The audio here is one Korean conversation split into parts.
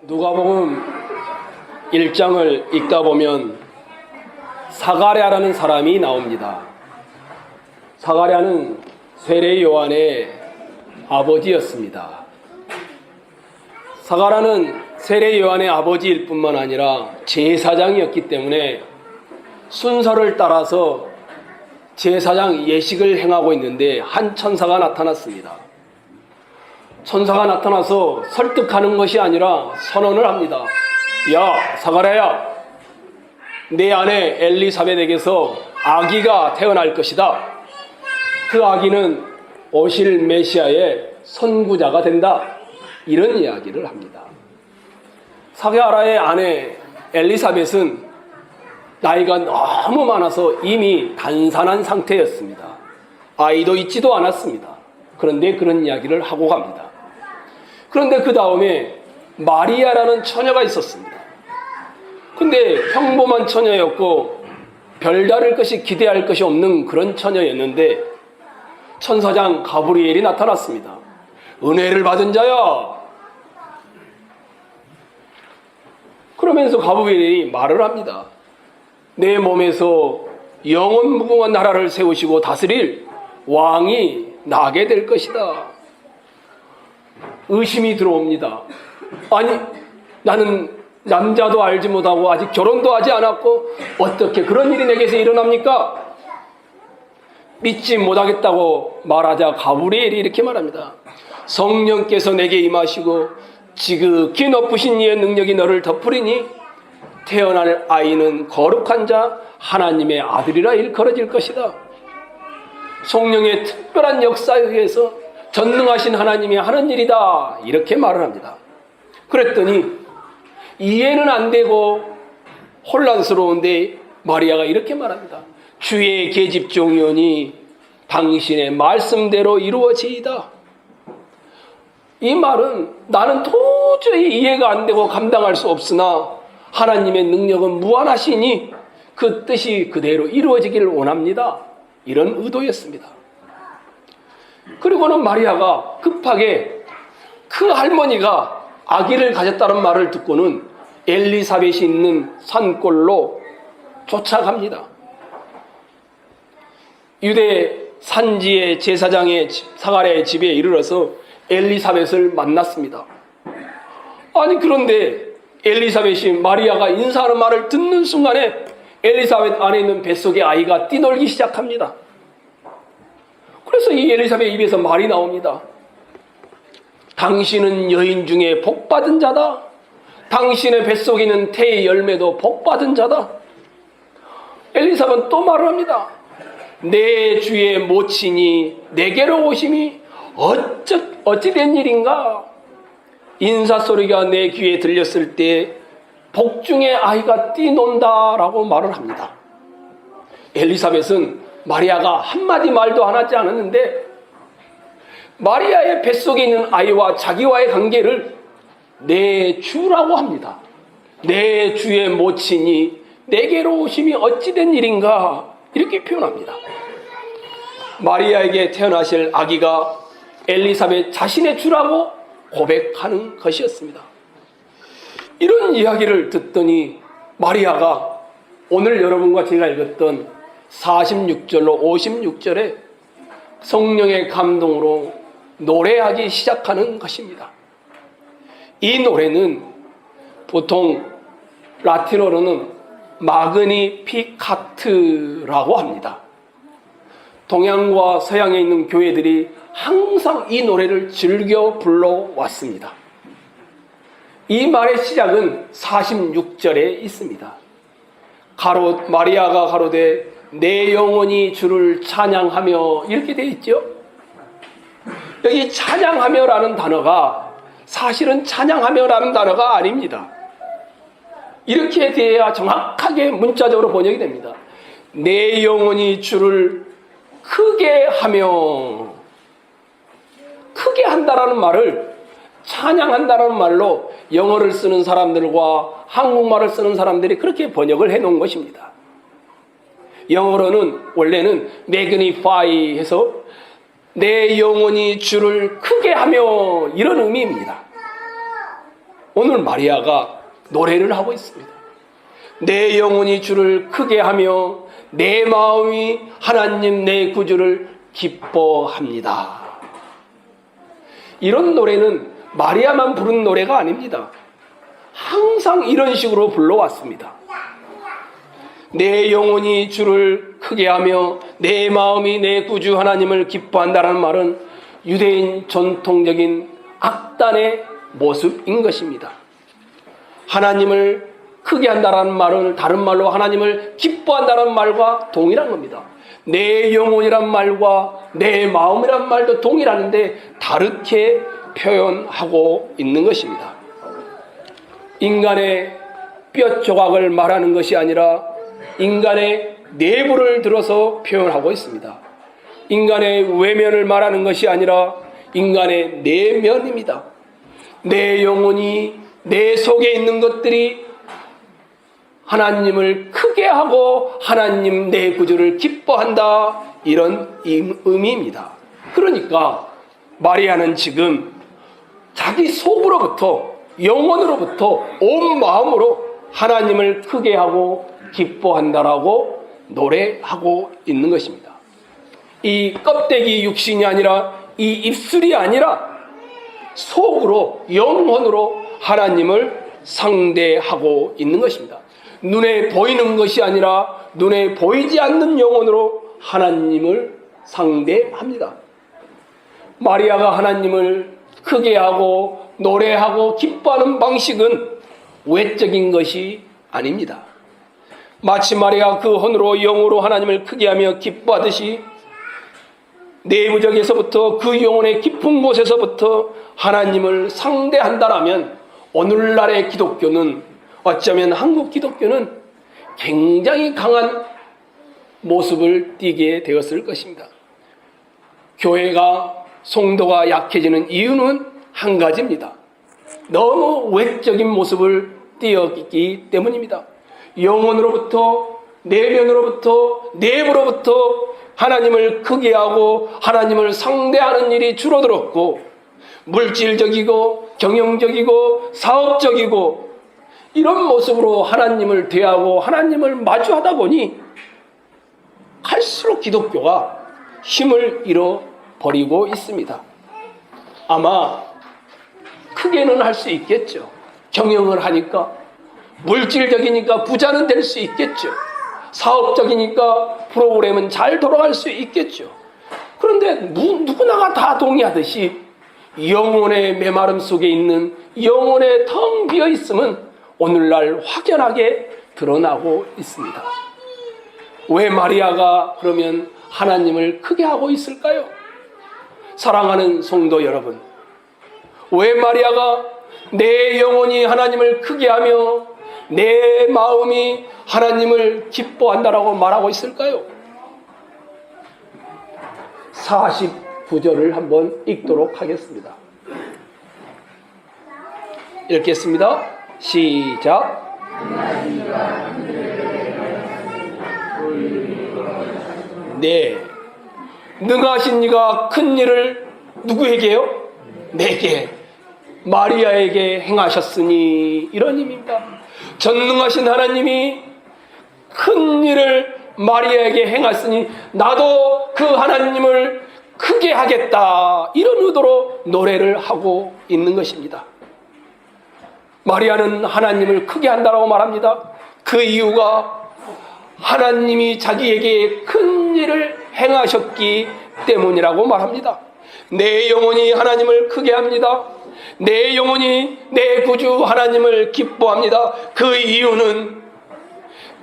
누가복음 1장을 읽다 보면 사가랴라는 사람이 나옵니다. 사가랴는 세례 요한의 아버지였습니다. 사가랴는 세례 요한의 아버지일 뿐만 아니라 제사장이었기 때문에 순서를 따라서 제사장 예식을 행하고 있는데 한 천사가 나타났습니다. 천사가 나타나서 설득하는 것이 아니라 선언을 합니다. 야, 사가랴야, 내 아내 엘리사벳에게서 아기가 태어날 것이다. 그 아기는 오실 메시아의 선구자가 된다. 이런 이야기를 합니다. 사가랴의 아내 엘리사벳은 나이가 너무 많아서 이미 단산한 상태였습니다. 아이도 있지도 않았습니다. 그런데 그런 이야기를 하고 갑니다. 그런데 그 다음에 마리아라는 처녀가 있었습니다. 근데 평범한 처녀였고 별다를 것이 기대할 것이 없는 그런 처녀였는데 천사장 가브리엘이 나타났습니다. 은혜를 받은 자야. 그러면서 가브리엘이 말을 합니다. 내 몸에서 영원 무궁한 나라를 세우시고 다스릴 왕이 나게 될 것이다. 의심이 들어옵니다. 아니, 나는 남자도 알지 못하고 아직 결혼도 하지 않았고 어떻게 그런 일이 내게서 일어납니까? 믿지 못하겠다고 말하자 가브리엘이 이렇게 말합니다. 성령께서 내게 임하시고 지극히 높으신 이의 능력이 너를 덮으리니 태어날 아이는 거룩한 자 하나님의 아들이라 일컬어질 것이다. 성령의 특별한 역사에 의해서 전능하신 하나님이 하는 일이다. 이렇게 말을 합니다. 그랬더니 이해는 안 되고 혼란스러운데 마리아가 이렇게 말합니다. 주의 계집종이오니 당신의 말씀대로 이루어지이다. 이 말은 나는 도저히 이해가 안 되고 감당할 수 없으나 하나님의 능력은 무한하시니 그 뜻이 그대로 이루어지기를 원합니다. 이런 의도였습니다. 그리고는 마리아가 급하게 그 할머니가 아기를 가졌다는 말을 듣고는 엘리사벳이 있는 산골로 쫓아갑니다. 유대 산지의 제사장의 사가랴의 집에 이르러서 엘리사벳을 만났습니다. 아니 그런데 엘리사벳이 마리아가 인사하는 말을 듣는 순간에 엘리사벳 안에 있는 뱃속에 아이가 뛰놀기 시작합니다. 그래서 이 엘리사벳 입에서 말이 나옵니다. 당신은 여인 중에 복받은 자다. 당신의 뱃속에 있는 태의 열매도 복받은 자다. 엘리사벳은 또 말을 합니다. 내 주의 모친이 내게로 오심이 어찌 된 일인가? 인사소리가 내 귀에 들렸을 때 복중에 아이가 뛰논다라고 말을 합니다. 엘리사벳은 마리아가 한마디 말도 안 하지 않았는데 마리아의 뱃속에 있는 아이와 자기와의 관계를 내 주라고 합니다. 내 주의 모친이 내게로 오심이 어찌 된 일인가? 이렇게 표현합니다. 마리아에게 태어나실 아기가 엘리사벳 자신의 주라고 고백하는 것이었습니다. 이런 이야기를 듣더니 마리아가 오늘 여러분과 제가 읽었던 46절로 56절에 성령의 감동으로 노래하기 시작하는 것입니다. 이 노래는 보통 라틴어로는 마그니피카트라고 합니다. 동양과 서양에 있는 교회들이 항상 이 노래를 즐겨 불러왔습니다. 이 말의 시작은 46절에 있습니다. 마리아가 가로되 내 영혼이 주를 찬양하며 이렇게 되어 있죠. 여기 찬양하며라는 단어가 사실은 찬양하며라는 단어가 아닙니다. 이렇게 돼야 정확하게 문자적으로 번역이 됩니다. 내 영혼이 주를 크게 하며, 크게 한다라는 말을 찬양한다라는 말로 영어를 쓰는 사람들과 한국말을 쓰는 사람들이 그렇게 번역을 해놓은 것입니다. 영어로는 원래는 magnify 해서 내 영혼이 주를 크게 하며 이런 의미입니다. 오늘 마리아가 노래를 하고 있습니다. 내 영혼이 주를 크게 하며 내 마음이 하나님 내 구주를 기뻐합니다. 이런 노래는 마리아만 부른 노래가 아닙니다. 항상 이런 식으로 불러왔습니다. 내 영혼이 주를 크게 하며 내 마음이 내 구주 하나님을 기뻐한다는 말은 유대인 전통적인 악단의 모습인 것입니다. 하나님을 크게 한다는 말은 다른 말로 하나님을 기뻐한다는 말과 동일한 겁니다. 내 영혼이란 말과 내 마음이란 말도 동일한데 다르게 표현하고 있는 것입니다. 인간의 뼈 조각을 말하는 것이 아니라 인간의 내부를 들어서 표현하고 있습니다. 인간의 외면을 말하는 것이 아니라 인간의 내면입니다. 내 영혼이 내 속에 있는 것들이 하나님을 크게 하고 하나님 내 구주를 기뻐한다, 이런 의미입니다. 그러니까 마리아는 지금 자기 속으로부터 영혼으로부터 온 마음으로 하나님을 크게 하고 기뻐한다라고 노래하고 있는 것입니다. 이 껍데기 육신이 아니라 이 입술이 아니라 속으로 영혼으로 하나님을 상대하고 있는 것입니다. 눈에 보이는 것이 아니라 눈에 보이지 않는 영혼으로 하나님을 상대합니다. 마리아가 하나님을 크게 하고 노래하고 기뻐하는 방식은 외적인 것이 아닙니다. 마치 마리아가 그 혼으로 영으로 하나님을 크게 하며 기뻐하듯이 내부적에서부터 그 영혼의 깊은 곳에서부터 하나님을 상대한다라면 오늘날의 기독교는, 어쩌면 한국 기독교는 굉장히 강한 모습을 띠게 되었을 것입니다. 교회가, 성도가 약해지는 이유는 한 가지입니다. 너무 외적인 모습을 띄었기 때문입니다. 영혼으로부터, 내면으로부터, 내부로부터 하나님을 크게 하고 하나님을 상대하는 일이 줄어들었고, 물질적이고 경영적이고 사업적이고 이런 모습으로 하나님을 대하고 하나님을 마주하다 보니 갈수록 기독교가 힘을 잃어버리고 있습니다. 아마 크게는 할 수 있겠죠. 경영을 하니까, 물질적이니까 부자는 될 수 있겠죠. 사업적이니까 프로그램은 잘 돌아갈 수 있겠죠. 그런데 누구나가 다 동의하듯이 영혼의 메마름 속에 있는 영혼의 텅 비어 있음은 오늘날 확연하게 드러나고 있습니다. 왜 마리아가 그러면 하나님을 크게 하고 있을까요? 사랑하는 성도 여러분, 왜 마리아가 내 영혼이 하나님을 크게 하며 내 마음이 하나님을 기뻐한다라고 말하고 있을까요? 49절을 한번 읽도록 하겠습니다. 읽겠습니다. 시작. 네, 능하신 이가 큰 일을 누구에게요? 내게, 마리아에게 행하셨으니, 이런 의미입니다. 전능하신 하나님이 큰 일을 마리아에게 행하였으니 나도 그 하나님을 크게 하겠다, 이런 의도로 노래를 하고 있는 것입니다. 마리아는 하나님을 크게 한다라고 말합니다. 그 이유가 하나님이 자기에게 큰 일을 행하셨기 때문이라고 말합니다. 내 영혼이 하나님을 크게 합니다. 내 영혼이 내 구주 하나님을 기뻐합니다. 그 이유는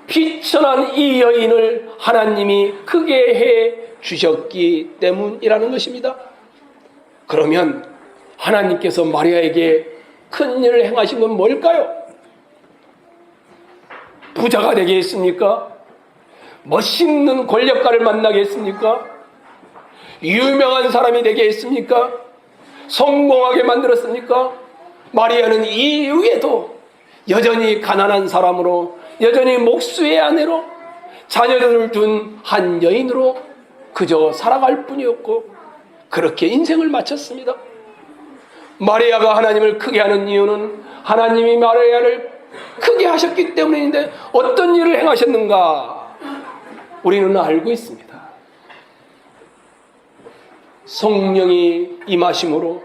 비천한 이 여인을 하나님이 크게 해 주셨기 때문이라는 것입니다. 그러면 하나님께서 마리아에게 큰 일을 행하신 건 뭘까요? 부자가 되겠습니까? 멋있는 권력가를 만나겠습니까? 유명한 사람이 되겠습니까? 성공하게 만들었습니까? 마리아는 이 이후에도 여전히 가난한 사람으로, 여전히 목수의 아내로, 자녀들을 둔 한 여인으로 그저 살아갈 뿐이었고 그렇게 인생을 마쳤습니다. 마리아가 하나님을 크게 하는 이유는 하나님이 마리아를 크게 하셨기 때문인데 어떤 일을 행하셨는가? 우리는 알고 있습니다. 성령이 임하심으로,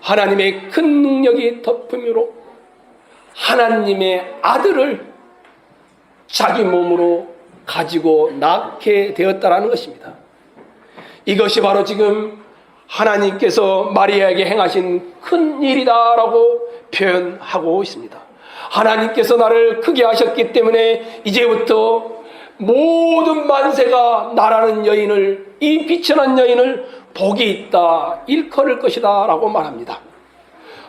하나님의 큰 능력이 덮음으로 하나님의 아들을 자기 몸으로 가지고 낳게 되었다라는 것입니다. 이것이 바로 지금 하나님께서 마리아에게 행하신 큰 일이다라고 표현하고 있습니다. 하나님께서 나를 크게 하셨기 때문에 이제부터 모든 만세가 나라는 여인을, 이 비천한 여인을 복이 있다, 일컬을 것이다 라고 말합니다.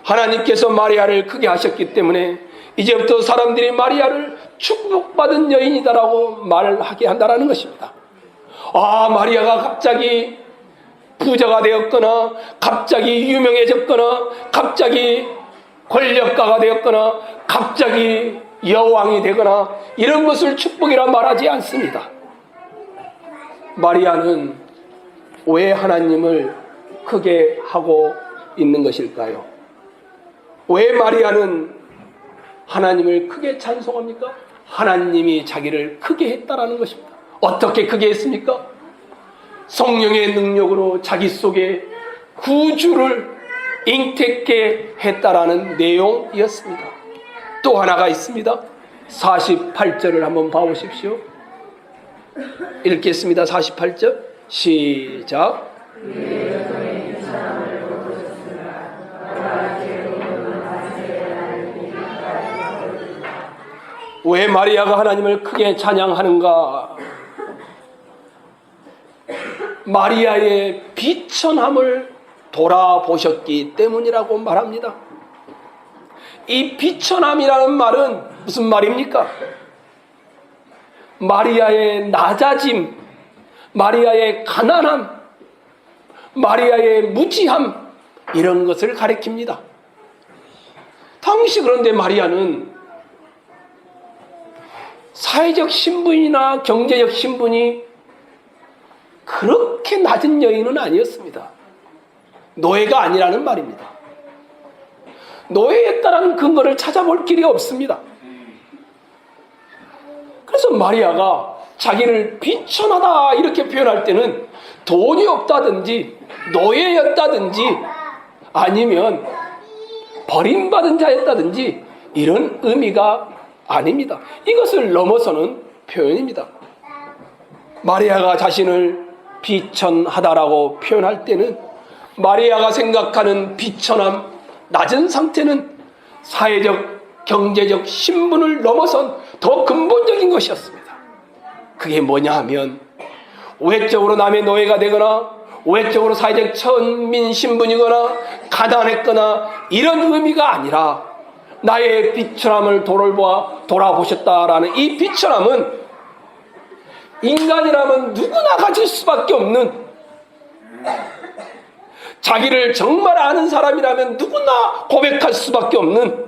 하나님께서 마리아를 크게 하셨기 때문에 이제부터 사람들이 마리아를 축복받은 여인이다라고 말하게 한다라는 것입니다. 아, 마리아가 갑자기 부자가 되었거나 갑자기 유명해졌거나 갑자기 권력가가 되었거나 갑자기 여왕이 되거나 이런 것을 축복이라 말하지 않습니다. 마리아는 왜 하나님을 크게 하고 있는 것일까요? 왜 마리아는 하나님을 크게 찬송합니까? 하나님이 자기를 크게 했다라는 것입니다. 어떻게 크게 했습니까? 성령의 능력으로 자기 속에 구주를 잉태케 했다라는 내용이었습니다. 또 하나가 있습니다. 48절을 한번 봐보십시오. 읽겠습니다. 48절 시작. 왜 마리아가 하나님을 크게 찬양하는가? 마리아의 비천함을 돌아보셨기 때문이라고 말합니다. 이 비천함이라는 말은 무슨 말입니까? 마리아의 낮아짐, 마리아의 가난함, 마리아의 무지함, 이런 것을 가리킵니다. 당시 그런데 마리아는 사회적 신분이나 경제적 신분이 그렇게 낮은 여인은 아니었습니다. 노예가 아니라는 말입니다. 노예였다라는 근거를 찾아볼 길이 없습니다. 그래서 마리아가 자기를 비천하다 이렇게 표현할 때는 돈이 없다든지 노예였다든지 아니면 버림받은 자였다든지 이런 의미가 아닙니다. 이것을 넘어서는 표현입니다. 마리아가 자신을 비천하다라고 표현할 때는 마리아가 생각하는 비천함, 낮은 상태는 사회적, 경제적 신분을 넘어선 더 근본적인 것이었습니다. 그게 뭐냐 하면 외적으로 남의 노예가 되거나 외적으로 사회적 천민 신분이거나 가난했거나 이런 의미가 아니라 나의 비천함을 돌아보셨다라는 이 비천함은 인간이라면 누구나 가질 수밖에 없는, 자기를 정말 아는 사람이라면 누구나 고백할 수밖에 없는,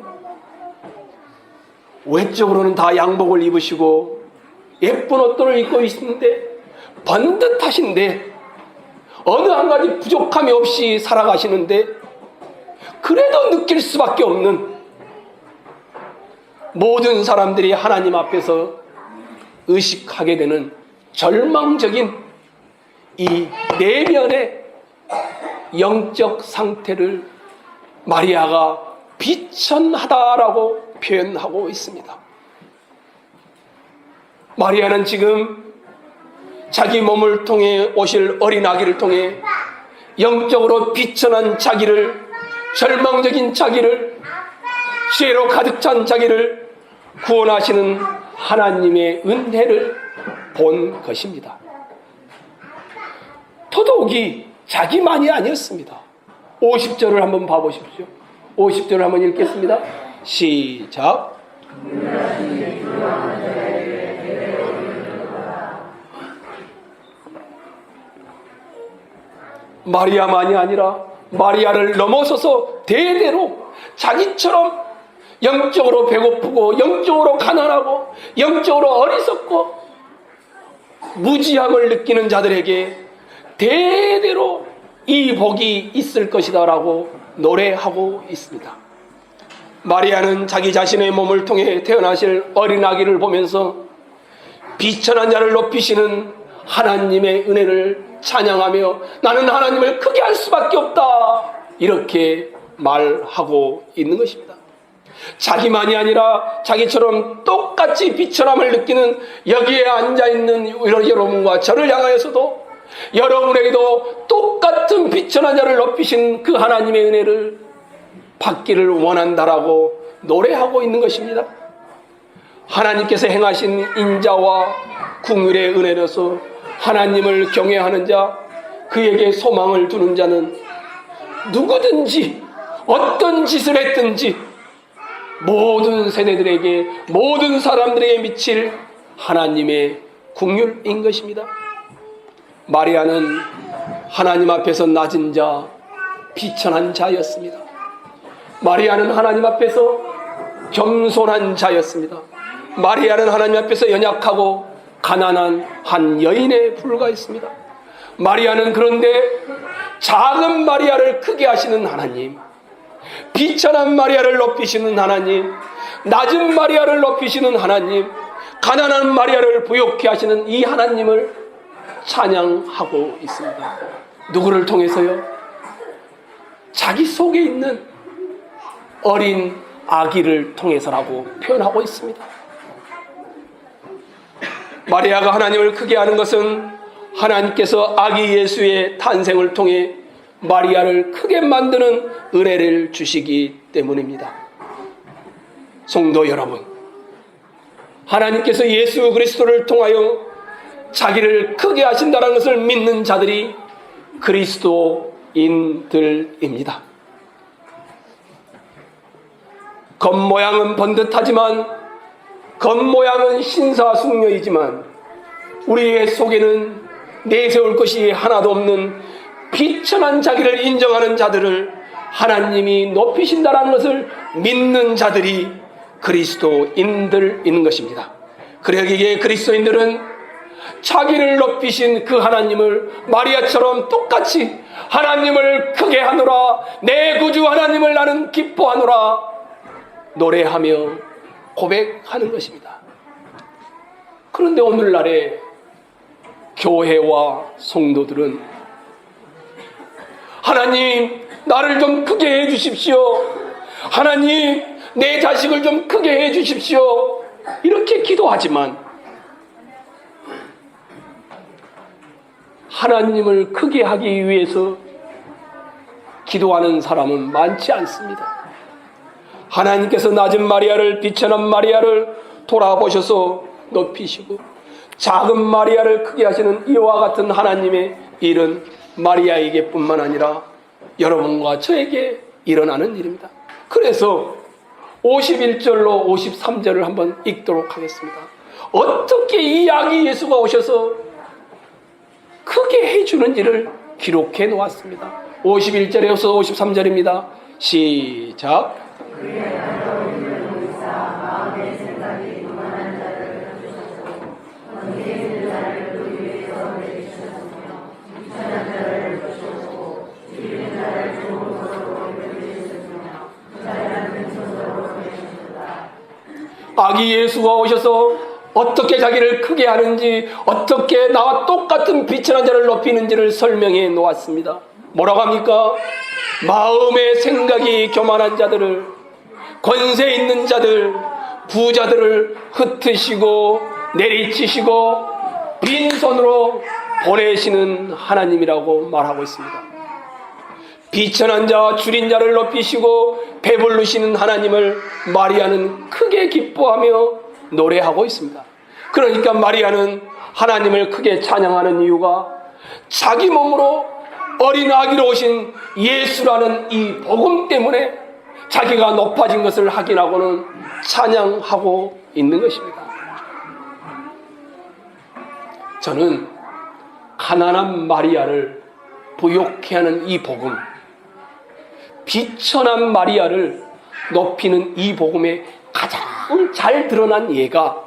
외적으로는 다 양복을 입으시고 예쁜 옷들을 입고 있는데 번듯하신데 어느 한 가지 부족함이 없이 살아가시는데 그래도 느낄 수밖에 없는, 모든 사람들이 하나님 앞에서 의식하게 되는 절망적인 이 내면의 영적 상태를 마리아가 비천하다라고 표현하고 있습니다. 마리아는 지금 자기 몸을 통해 오실 어린 아기를 통해 영적으로 비천한 자기를, 절망적인 자기를, 죄로 가득 찬 자기를 구원하시는 하나님의 은혜를 본 것입니다. 더더욱이 자기만이 아니었습니다. 50절을 한번 봐보십시오. 50절을 한번 읽겠습니다. 시작. 마리아만이 아니라 마리아를 넘어서서 대대로 자기처럼 영적으로 배고프고 영적으로 가난하고 영적으로 어리석고 무지함을 느끼는 자들에게 대대로 이 복이 있을 것이다 라고 노래하고 있습니다. 마리아는 자기 자신의 몸을 통해 태어나실 어린아기를 보면서 비천한 자를 높이시는 하나님의 은혜를 찬양하며 나는 하나님을 크게 할 수밖에 없다, 이렇게 말하고 있는 것입니다. 자기만이 아니라 자기처럼 똑같이 비천함을 느끼는 여기에 앉아있는 여러분과 저를 향하여서도 여러분에게도 똑같은 비천한 자를 높이신 그 하나님의 은혜를 받기를 원한다라고 노래하고 있는 것입니다. 하나님께서 행하신 인자와 긍휼의 은혜로서 하나님을 경외하는 자, 그에게 소망을 두는 자는 누구든지 어떤 짓을 했든지 모든 세대들에게, 모든 사람들에게 미칠 하나님의 긍휼인 것입니다. 마리아는 하나님 앞에서 낮은 자, 비천한 자였습니다. 마리아는 하나님 앞에서 겸손한 자였습니다. 마리아는 하나님 앞에서 연약하고 가난한 한 여인에 불과했습니다. 마리아는 그런데 작은 마리아를 크게 하시는 하나님, 비천한 마리아를 높이시는 하나님, 낮은 마리아를 높이시는 하나님, 가난한 마리아를 부욕케 하시는 이 하나님을 찬양하고 있습니다. 누구를 통해서요? 자기 속에 있는 어린 아기를 통해서라고 표현하고 있습니다. 마리아가 하나님을 크게 하는 것은 하나님께서 아기 예수의 탄생을 통해 마리아를 크게 만드는 은혜를 주시기 때문입니다. 성도 여러분, 하나님께서 예수 그리스도를 통하여 자기를 크게 하신다는 것을 믿는 자들이 그리스도인들입니다. 겉모양은 번듯하지만, 겉모양은 신사숙녀이지만 우리의 속에는 내세울 것이 하나도 없는 비천한 자기를 인정하는 자들을 하나님이 높이신다는 것을 믿는 자들이 그리스도인들인 것입니다. 그러기에 그리스도인들은 자기를 높이신 그 하나님을 마리아처럼 똑같이 하나님을 크게 하노라, 내 구주 하나님을 나는 기뻐하노라 노래하며 고백하는 것입니다. 그런데 오늘날의 교회와 성도들은 하나님, 나를 좀 크게 해주십시오, 하나님, 내 자식을 좀 크게 해주십시오, 이렇게 기도하지만 하나님을 크게 하기 위해서 기도하는 사람은 많지 않습니다. 하나님께서 낮은 마리아를, 비천한 마리아를 돌아보셔서 높이시고 작은 마리아를 크게 하시는 이와 같은 하나님의 일은 마리아에게 뿐만 아니라 여러분과 저에게 일어나는 일입니다. 그래서 51절로 53절을 한번 읽도록 하겠습니다. 어떻게 이 아기 예수가 오셔서 크게 해주는지를 기록해 놓았습니다. 51절에서 53절입니다. 시작. 아기 예수가 오셔서 어떻게 자기를 크게 하는지, 어떻게 나와 똑같은 비천한 자를 높이는지를 설명해 놓았습니다. 뭐라고 합니까? 마음의 생각이 교만한 자들을, 권세 있는 자들, 부자들을 흩으시고 내리치시고 빈손으로 보내시는 하나님이라고 말하고 있습니다. 비천한 자와 줄인 자를 높이시고 배부르시는 하나님을 마리아는 크게 기뻐하며 노래하고 있습니다. 그러니까 마리아는 하나님을 크게 찬양하는 이유가 자기 몸으로 어린 아기로 오신 예수라는 이 복음 때문에 자기가 높아진 것을 확인하고는 찬양하고 있는 것입니다. 저는 가난한 마리아를 부욕해 하는 이 복음, 비천한 마리아를 높이는 이 복음에 가장 잘 드러난 예가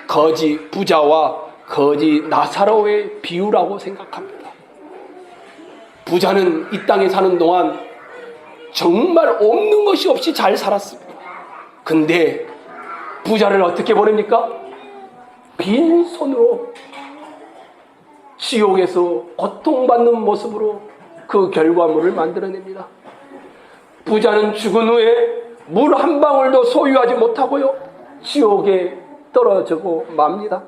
거지 부자와 거지 나사로의 비유라고 생각합니다. 부자는 이 땅에 사는 동안 정말 없는 것이 없이 잘 살았습니다. 근데 부자를 어떻게 보냅니까? 빈손으로 지옥에서 고통받는 모습으로 그 결과물을 만들어냅니다. 부자는 죽은 후에 물 한 방울도 소유하지 못하고요, 지옥에 떨어지고 맙니다.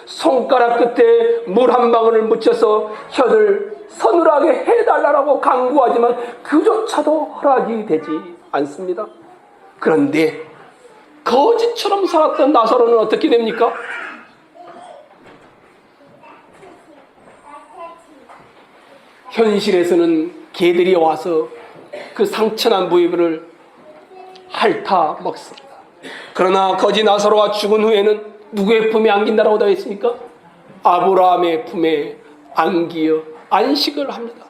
손가락 끝에 물 한 방울을 묻혀서 혀를 서늘하게 해달라고 강구하지만 그조차도 허락이 되지 않습니다. 그런데 거지처럼 살았던 나사로는 어떻게 됩니까? 현실에서는 개들이 와서 그 상처난 부위를 핥아 먹습니다. 그러나 거지 나사로가 죽은 후에는 누구의 품에 안긴다라고 되어 있습니까? 아브라함의 품에 안기어 안식을 합니다.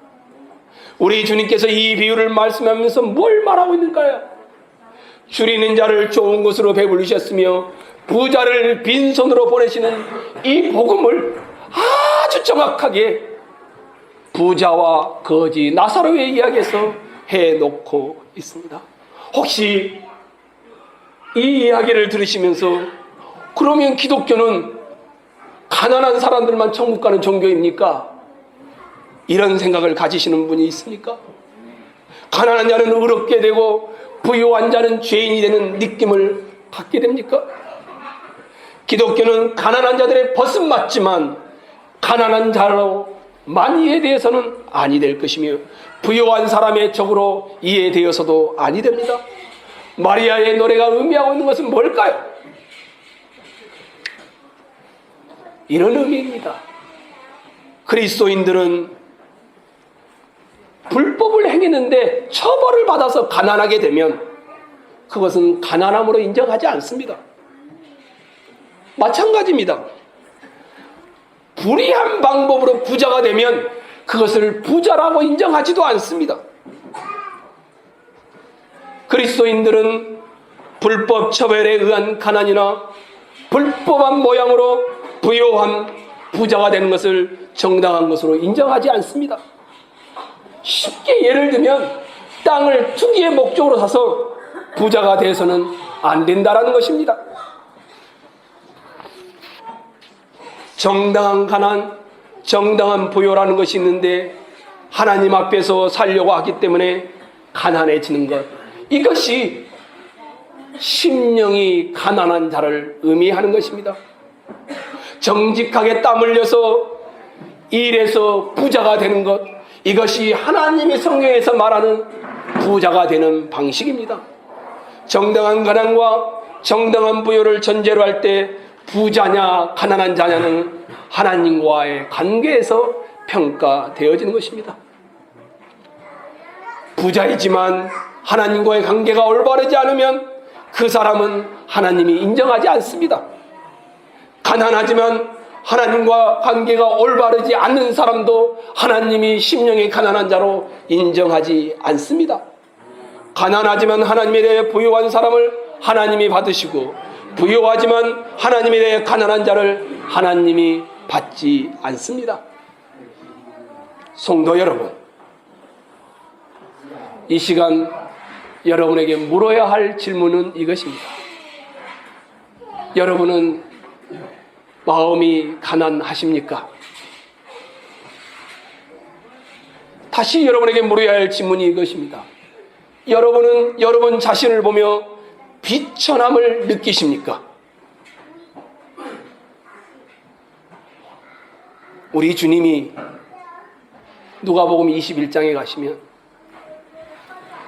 우리 주님께서 이 비유를 말씀하면서 뭘 말하고 있는가요? 줄이는 자를 좋은 것으로 배불리셨으며 부자를 빈손으로 보내시는 이 복음을 아주 정확하게 부자와 거지 나사로의 이야기에서 해놓고 있습니다. 혹시 이 이야기를 들으시면서 그러면 기독교는 가난한 사람들만 천국 가는 종교입니까? 이런 생각을 가지시는 분이 있습니까? 가난한 자는 의롭게 되고 부유한 자는 죄인이 되는 느낌을 갖게 됩니까? 기독교는 가난한 자들의 벗은 맞지만 가난한 자로만 이해되어서는 아니 될 것이며 부유한 사람의 적으로 이해되어서도 아니 됩니다. 마리아의 노래가 의미하고 있는 것은 뭘까요? 이런 의미입니다. 그리스도인들은 불법을 행했는데 처벌을 받아서 가난하게 되면 그것은 가난함으로 인정하지 않습니다. 마찬가지입니다. 불의한 방법으로 부자가 되면 그것을 부자라고 인정하지도 않습니다. 그리스도인들은 불법 처벌에 의한 가난이나 불법한 모양으로 부요한 부자가 되는 것을 정당한 것으로 인정하지 않습니다. 쉽게 예를 들면 땅을 투기의 목적으로 사서 부자가 돼서는 안 된다라는 것입니다. 정당한 가난, 정당한 부요라는 것이 있는데 하나님 앞에서 살려고 하기 때문에 가난해지는 것, 이것이 심령이 가난한 자를 의미하는 것입니다. 정직하게 땀 흘려서 일해서 부자가 되는 것, 이것이 하나님의 성경에서 말하는 부자가 되는 방식입니다. 정당한 가난과 정당한 부요를 전제로 할 때 부자냐 가난한 자냐는 하나님과의 관계에서 평가되어지는 것입니다. 부자이지만 하나님과의 관계가 올바르지 않으면 그 사람은 하나님이 인정하지 않습니다. 가난하지만 하나님과 관계가 올바르지 않는 사람도 하나님이 심령이 가난한 자로 인정하지 않습니다. 가난하지만 하나님에 대해 부유한 사람을 하나님이 받으시고 부유하지만 하나님에 대해 가난한 자를 하나님이 받지 않습니다. 성도 여러분, 이 시간 여러분에게 물어야 할 질문은 이것입니다. 여러분은 마음이 가난하십니까? 다시 여러분에게 물어야 할 질문이 이것입니다. 여러분은 여러분 자신을 보며 비천함을 느끼십니까? 우리 주님이 누가복음 21장에 가시면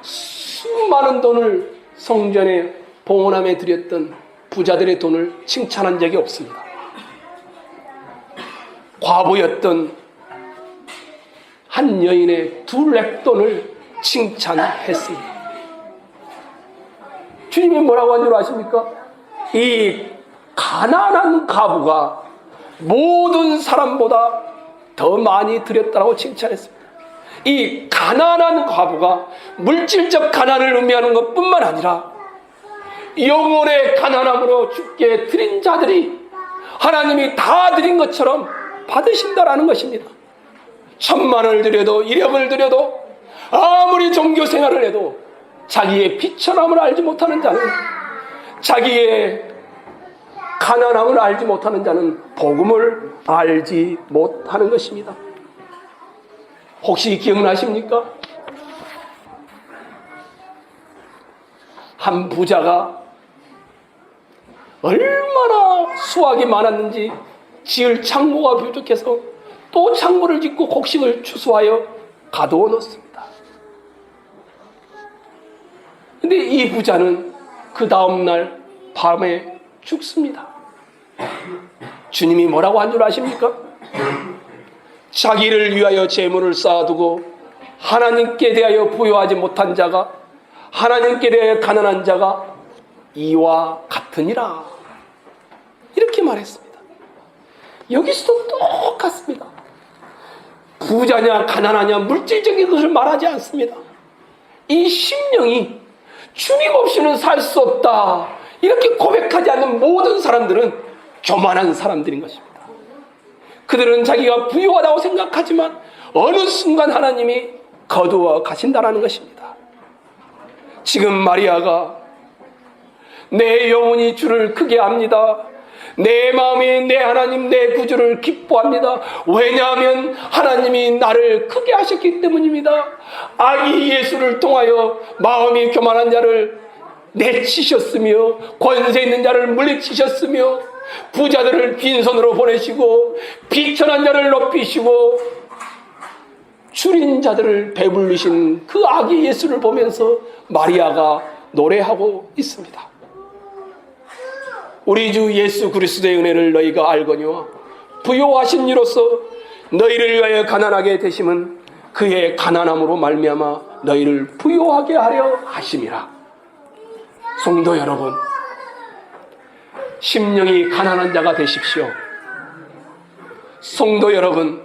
수많은 돈을 성전에 봉헌함에 드렸던 부자들의 돈을 칭찬한 적이 없습니다. 과부였던 한 여인의 두 렙돈을 칭찬했습니다. 주님이 뭐라고 한 줄 아십니까? 이 가난한 과부가 모든 사람보다 더 많이 드렸다고 칭찬했습니다. 이 가난한 과부가 물질적 가난을 의미하는 것뿐만 아니라 영혼의 가난함으로 주께 드린 자들이 하나님이 다 드린 것처럼 받으신다라는 것입니다. 1,000,000원을 드려도 1억을 드려도 아무리 종교 생활을 해도 자기의 비천함을 알지 못하는 자는 자기의 가난함을 알지 못하는 자는 복음을 알지 못하는 것입니다. 혹시 기억나십니까? 한 부자가 얼마나 수확이 많았는지 지을 창고가 부족해서 또 창고를 짓고 곡식을 추수하여 가두어 놓습니다. 근데 이 부자는 그 다음날 밤에 죽습니다. 주님이 뭐라고 한 줄 아십니까? 자기를 위하여 재물을 쌓아두고 하나님께 대하여 부여하지 못한 자가, 하나님께 대하여 가난한 자가 이와 같으니라, 이렇게 말했습니다. 여기서도 똑같습니다. 부자냐 가난하냐 물질적인 것을 말하지 않습니다. 이 심령이 주님 없이는 살 수 없다, 이렇게 고백하지 않는 모든 사람들은 교만한 사람들인 것입니다. 그들은 자기가 부유하다고 생각하지만 어느 순간 하나님이 거두어 가신다라는 것입니다. 지금 마리아가 내 영혼이 주를 크게 합니다. 내 마음이 내 하나님 내 구주를 기뻐합니다. 왜냐하면 하나님이 나를 크게 하셨기 때문입니다. 아기 예수를 통하여 마음이 교만한 자를 내치셨으며 권세 있는 자를 물리치셨으며 부자들을 빈손으로 보내시고 비천한 자를 높이시고 줄인 자들을 배불리신 그 아기 예수를 보면서 마리아가 노래하고 있습니다. 우리 주 예수 그리스도의 은혜를 너희가 알거니와 부요하신 이로써 너희를 위하여 가난하게 되심은 그의 가난함으로 말미암아 너희를 부요하게 하려 하심이라. 성도 여러분, 심령이 가난한 자가 되십시오. 성도 여러분,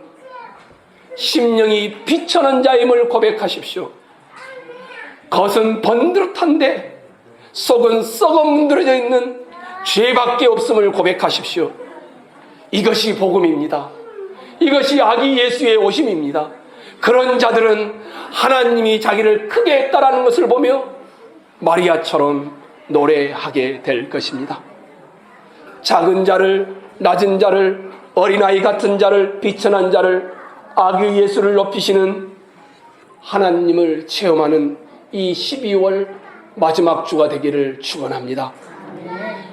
심령이 비천한 자임을 고백하십시오. 겉은 번드릇한데 속은 썩어 문드러져 있는 죄밖에 없음을 고백하십시오. 이것이 복음입니다. 이것이 아기 예수의 오심입니다. 그런 자들은 하나님이 자기를 크게 했다라는 것을 보며 마리아처럼 노래하게 될 것입니다. 작은 자를, 낮은 자를, 어린아이 같은 자를, 비천한 자를, 아기 예수를 높이시는 하나님을 체험하는 이 12월 마지막 주가 되기를 축원합니다.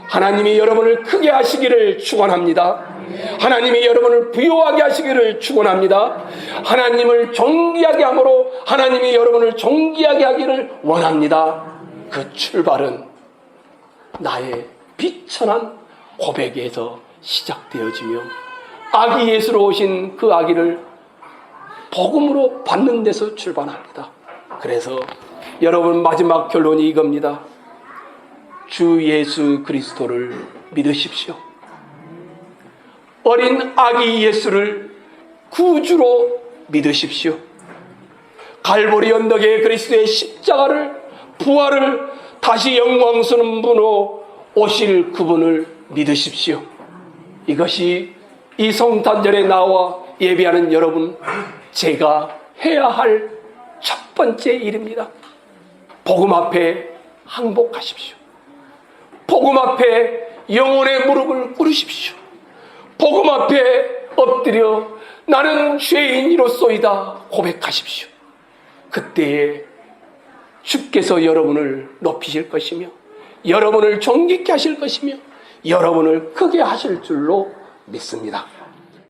하나님이 여러분을 크게 하시기를 축원합니다. 하나님이 여러분을 부요하게 하시기를 축원합니다. 하나님을 존귀하게 함으로 하나님이 여러분을 존귀하게 하기를 원합니다. 그 출발은 나의 비천한 고백에서 시작되어지며 아기 예수로 오신 그 아기를 복음으로 받는 데서 출발합니다. 그래서 여러분 마지막 결론이 이겁니다. 주 예수 그리스도를 믿으십시오. 어린 아기 예수를 구주로 믿으십시오. 갈보리 언덕의 그리스도의 십자가를, 부활을, 다시 영광스러운 오실 그분을 믿으십시오. 이것이 이 성탄절에 나와 예배하는 여러분, 제가 해야 할 첫 번째 일입니다. 복음 앞에 항복하십시오. 복음 앞에 영혼의 무릎을 꿇으십시오. 복음 앞에 엎드려 나는 죄인이로소이다 고백하십시오. 그때에 주께서 여러분을 높이실 것이며 여러분을 존귀케 하실 것이며 여러분을 크게 하실 줄로 믿습니다.